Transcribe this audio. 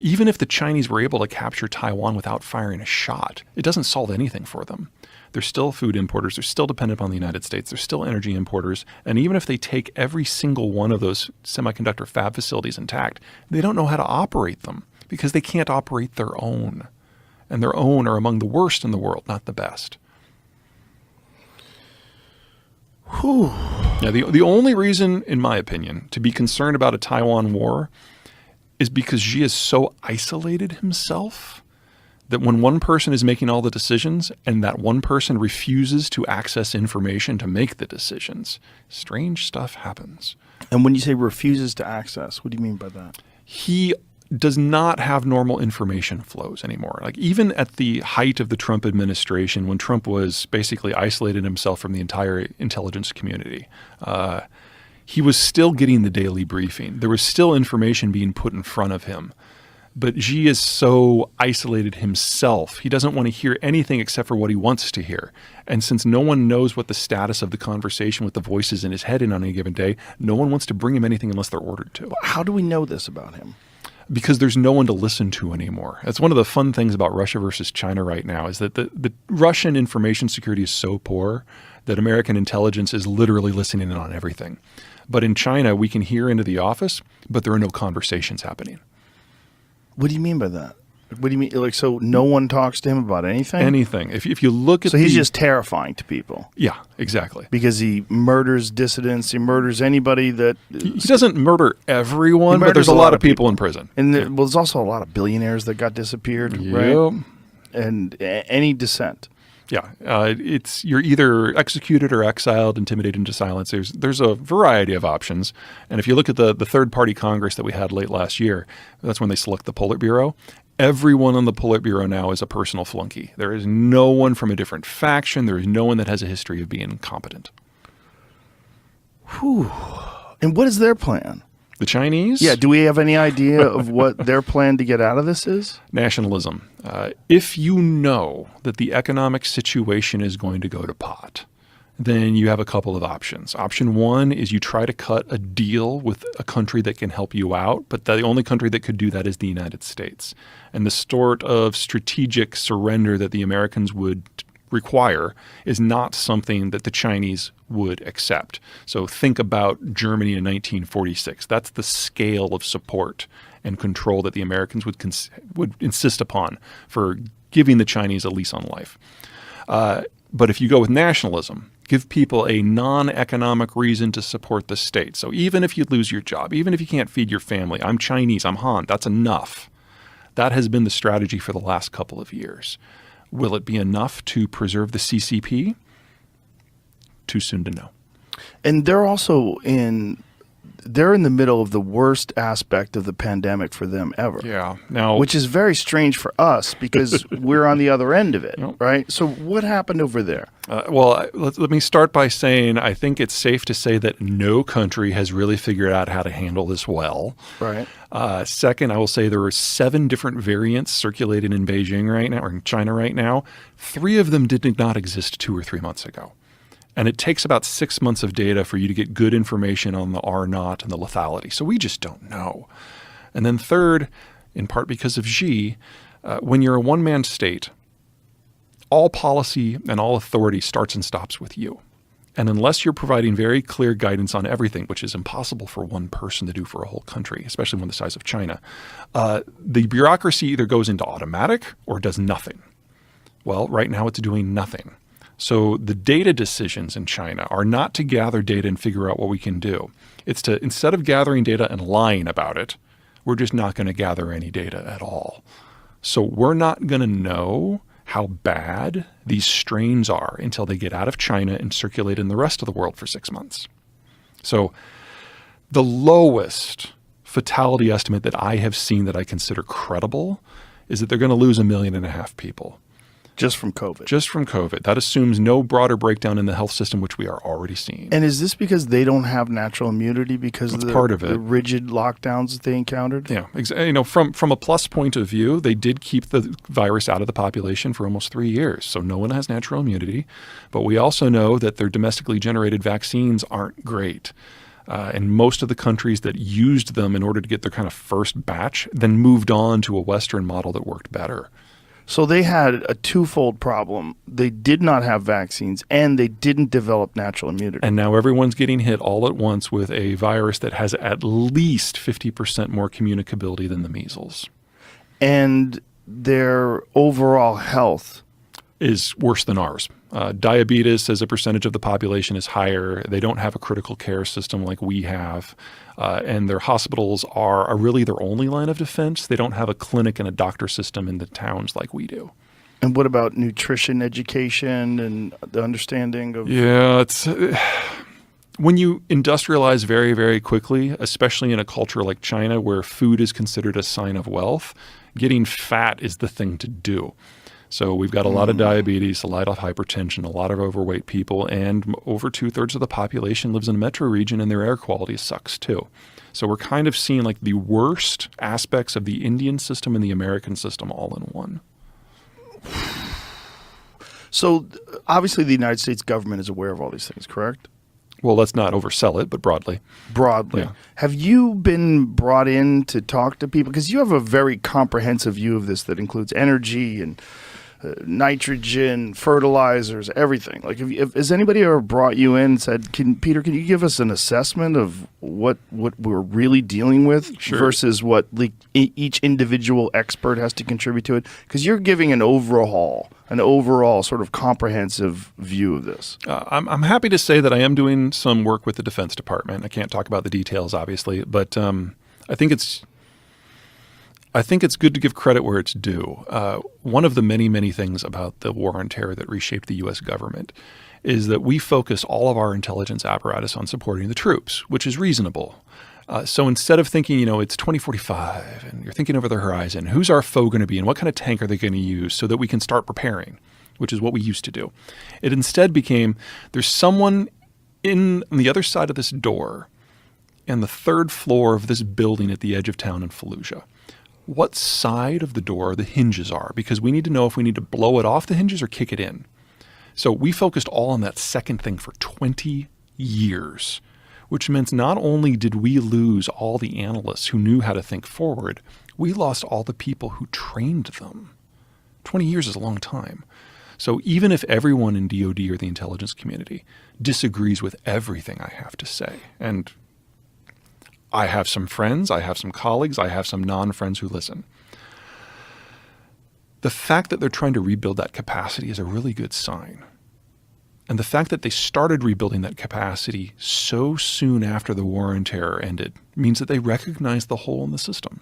Even if the Chinese were able to capture Taiwan without firing a shot, it doesn't solve anything for them. They're still food importers. They're still dependent on the United States. They're still energy importers. And even if they take every single one of those semiconductor fab facilities intact, they don't know how to operate them because they can't operate their own. And their own are among the worst in the world, not the best. Whew. Now, the only reason, in my opinion, to be concerned about a Taiwan war is because Xi has so isolated himself that when one person is making all the decisions and that one person refuses to access information to make the decisions, strange stuff happens. And when you say refuses to access, what do you mean by that? He does not have normal information flows anymore. Like even at the height of the Trump administration, when Trump was basically isolated himself from the entire intelligence community, he was still getting the daily briefing. There was still information being put in front of him. But Xi is so isolated himself. He doesn't want to hear anything except for what he wants to hear. And since no one knows what the status of the conversation with the voices in his head in on any given day, no one wants to bring him anything unless they're ordered to. How do we know this about him? Because there's no one to listen to anymore. That's one of the fun things about Russia versus China right now is that the Russian information security is so poor that American intelligence is literally listening in on everything. But in China, we can hear into the office, but there are no conversations happening. What do you mean by that? What do you mean? Like, so no one talks to him about anything? Anything. If you look at So he's just terrifying to people. Yeah, exactly. Because he murders dissidents. He murders anybody that... He doesn't murder everyone, but there's a lot of people in prison. And well, there's also a lot of billionaires that got disappeared, Yep. right? And any dissent. Yeah, you're either executed or exiled, intimidated into silence. There's a variety of options. And if you look at the third-party Congress that we had late last year, that's when they select the Politburo. Everyone on the Politburo now is a personal flunky. There is no one from a different faction. There is no one that has a history of being incompetent. Whew. And what is their plan? The Chinese? Yeah, do we have any idea of what their plan to get out of this is? Nationalism. If you know that the economic situation is going to go to pot, then you have a couple of options. Option one is you try to cut a deal with a country that can help you out, but the only country that could do that is the United States. And the sort of strategic surrender that the Americans would require is not something that the Chinese would accept. So think about Germany in 1946. That's the scale of support and control that the Americans would insist upon for giving the Chinese a lease on life. But if you go with nationalism, give people a non-economic reason to support the state. So even if you lose your job, even if you can't feed your family, I'm Chinese, I'm Han, that's enough. That has been the strategy for the last couple of years. Will it be enough to preserve the CCP? Too soon to know. And they're also they're in the middle of the worst aspect of the pandemic for them ever. Yeah. Now, which is very strange for us because we're on the other end of it, Yep. right? So what happened over there? Let me start by saying I think it's safe to say that no country has really figured out how to handle this well. Right. Second, I will say there are 7 different variants circulating in Beijing right now, or in China right now. 3 of them did not exist 2 or 3 months ago. And it takes about 6 months of data for you to get good information on the R0 and the lethality. So we just don't know. And then third, in part because of Xi, when you're a one-man state, all policy and all authority starts and stops with you. And unless you're providing very clear guidance on everything, which is impossible for one person to do for a whole country, especially one the size of China, the bureaucracy either goes into automatic or does nothing. Well, right now it's doing nothing. So the data decisions in China are not to gather data and figure out what we can do. It's to, instead of gathering data and lying about it, we're just not going to gather any data at all. So we're not going to know how bad these strains are until they get out of China and circulate in the rest of the world for 6 months. So the lowest fatality estimate that I have seen that I consider credible is that they're going to lose 1.5 million people. Just from COVID. Just from COVID. That assumes no broader breakdown in the health system, which we are already seeing. And is this because they don't have natural immunity because That's of part of it. The rigid lockdowns that they encountered? Yeah. From a plus point of view, they did keep the virus out of the population for almost 3 years. So no one has natural immunity. But we also know that their domestically generated vaccines aren't great. And most of the countries that used them in order to get their kind of first batch then moved on to a Western model that worked better. So they had a twofold problem. They did not have vaccines, and they didn't develop natural immunity. And now everyone's getting hit all at once with a virus that has at least 50% more communicability than the measles. And their overall health is worse than ours. Diabetes as a percentage of the population is higher. They don't have a critical care system like we have. And their hospitals are really their only line of defense. They don't have a clinic and a doctor system in the towns like we do. And what about nutrition education and the understanding of... Yeah, it's... when you industrialize very, very quickly, especially in a culture like China where food is considered a sign of wealth, getting fat is the thing to do. So we've got a lot of diabetes, a lot of hypertension, a lot of overweight people, and over 2/3 of the population lives in a metro region and their air quality sucks too. So we're kind of seeing like the worst aspects of the Indian system and the American system all in one. So obviously the United States government is aware of all these things, correct? Well, let's not oversell it, but broadly. Broadly. Yeah. Have you been brought in to talk to people? Because you have a very comprehensive view of this that includes energy and nitrogen, fertilizers, everything. Like, has anybody ever brought you in and said, Peter, can you give us an assessment of what we're really dealing with versus what each individual expert has to contribute to it? Because you're giving an overall sort of comprehensive view of this. I'm happy to say that I am doing some work with the Defense Department. I can't talk about the details, obviously, but I think it's good to give credit where it's due. One of the many, many things about the war on terror that reshaped the U.S. government is that we focus all of our intelligence apparatus on supporting the troops, which is reasonable. So instead of thinking, it's 2045 and you're thinking over the horizon, who's our foe going to be and what kind of tank are they going to use so that we can start preparing, which is what we used to do. It instead became there's someone on the other side of this door and the third floor of this building at the edge of town in Fallujah. What side of the door the hinges are, because we need to know if we need to blow it off the hinges or kick it in. So we focused all on that second thing for 20 years, which meant not only did we lose all the analysts who knew how to think forward, we lost all the people who trained them. 20 years is a long time. So even if everyone in DoD or the intelligence community disagrees with everything I have to say, and I have some friends, I have some colleagues, I have some non-friends who listen. The fact that they're trying to rebuild that capacity is a really good sign. And the fact that they started rebuilding that capacity so soon after the war on terror ended means that they recognize the hole in the system.